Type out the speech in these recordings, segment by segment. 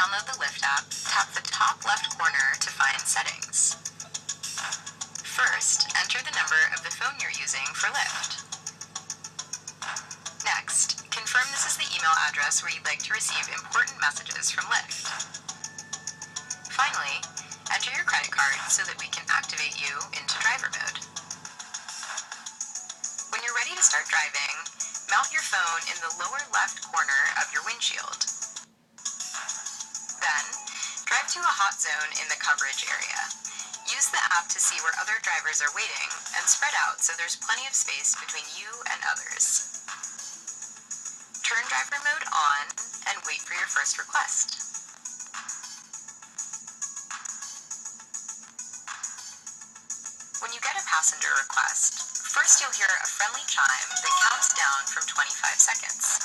download the Lyft app, tap the top left corner to find Settings. First, enter the number of the phone you're using for Lyft. Next, confirm this is the email address where you'd like to receive important messages from Lyft. Finally, enter your credit card so that we can activate you into driver mode. When you're ready to start driving, mount your phone in the lower left corner of your windshield. Then, drive to a hot zone in the coverage area. Use the app to see where other drivers are waiting and spread out so there's plenty of space between you and others. Turn driver mode on and wait for your first request. When you get a passenger request, first you'll hear a friendly chime that counts down from 25 seconds.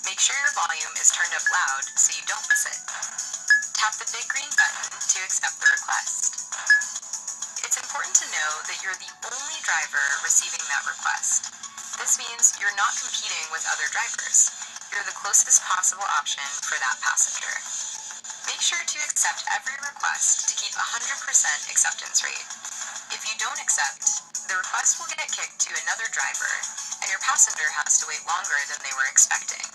Make sure your volume is turned up loud so you don't miss it. Tap the big green button to accept the request. It's important to know that you're the only driver receiving that request. This means you're not competing with other drivers. You're the closest possible option for that passenger. Make sure to accept every request to keep 100% acceptance rate. If you don't accept, the request will get kicked to another driver, and your passenger has to wait longer than they were expecting.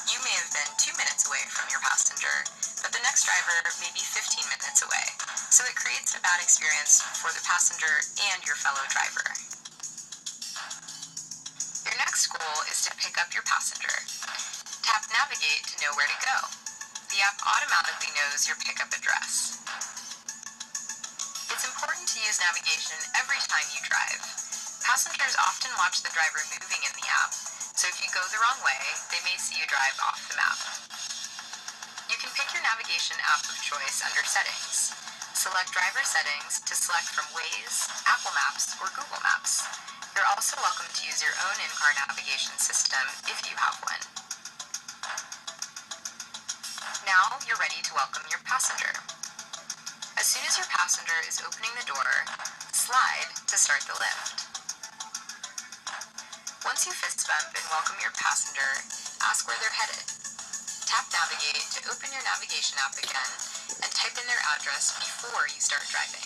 You may have been 2 minutes away from your passenger, but the next driver may be 15 minutes away, so it creates a bad experience for the passenger and your fellow driver. Your next goal is to pick up your passenger. Tap Navigate to know where to go. The app automatically knows your pickup address. It's important to use navigation every time you drive. Passengers often watch the driver moving in the app, so if you go the wrong way, they may see you drive off the map. You can pick your navigation app of choice under Settings. Select Driver Settings to select from Waze, Apple Maps, or Google Maps. You're also welcome to use your own in-car navigation system if you have one. Now you're ready to welcome your passenger. As soon as your passenger is opening the door, slide to start the lift. Once you fist bump and welcome your passenger, ask where they're headed. Tap Navigate to open your navigation app again and type in their address before you start driving.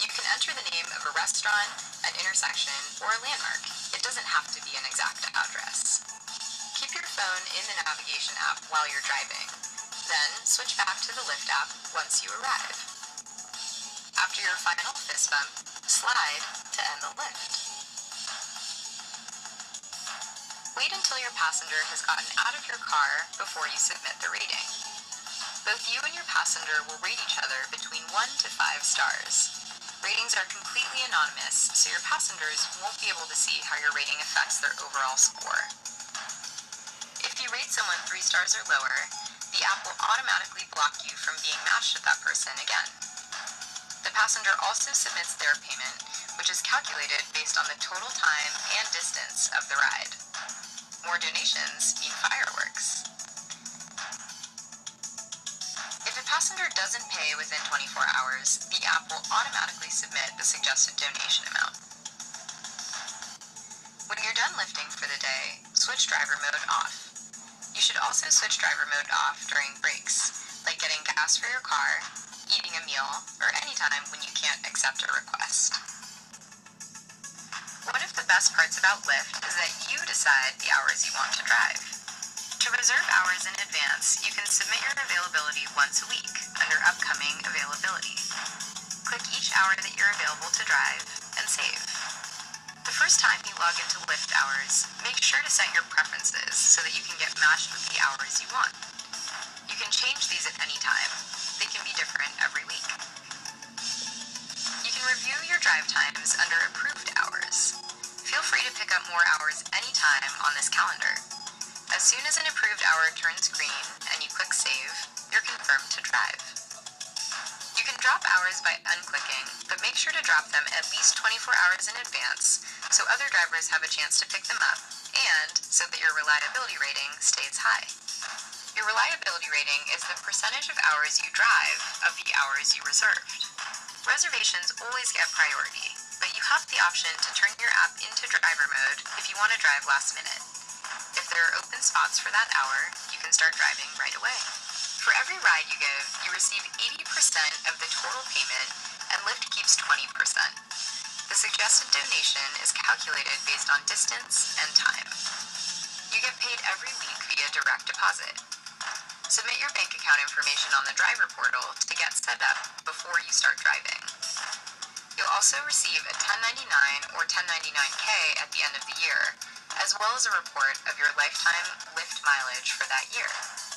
You can enter the name of a restaurant, an intersection, or a landmark. It doesn't have to be an exact address. Keep your phone in the navigation app while you're driving. Then switch back to the Lyft app once you arrive. After your final fist bump, slide to end the lift. Wait until your passenger has gotten out of your car before you submit the rating. Both you and your passenger will rate each other between 1 to 5 stars. Ratings are completely anonymous, so your passengers won't be able to see how your rating affects their overall score. If you rate someone 3 stars or lower, the app will automatically block you from being matched with that person again. The passenger also submits their payment, which is calculated based on the total time and distance of the ride. More donations mean fireworks. If a passenger doesn't pay within 24 hours, the app will automatically submit the suggested donation amount. When you're done lifting for the day, switch driver mode off. You should also switch driver mode off during breaks, like getting gas for your car, eating a meal, or any time when you can't accept a request. One of the best parts about Lyft is that you decide the hours you want to drive. To reserve hours in advance, you can submit your availability once a week under Upcoming Availability. Click each hour that you're available to drive and save. The first time you log into Lyft hours, make sure to set your preferences so that you can get matched with the hours you want. You can change these at any time. They can be different every week. You can review your drive times under Approved Hours. Feel free to pick up more hours anytime on this calendar. As soon as an approved hour turns green and you click Save, you're confirmed to drive. You can drop hours by unclicking, but make sure to drop them at least 24 hours in advance so other drivers have a chance to pick them up and so that your reliability rating stays high. Your reliability rating is the percentage of hours you drive of the hours you reserved. Reservations always get priority, but you have the option to turn your app into driver mode if you want to drive last minute. If there are open spots for that hour, you can start driving right away. For every ride you give, you receive 80% of the total payment, and Lyft keeps 20%. The suggested donation is calculated based on distance and time. You get paid every week via direct deposit. Submit your bank account information on the driver portal to get set up before you start driving. You'll also receive a 1099 or 1099K at the end of the year, as well as a report of your lifetime Lyft mileage for that year.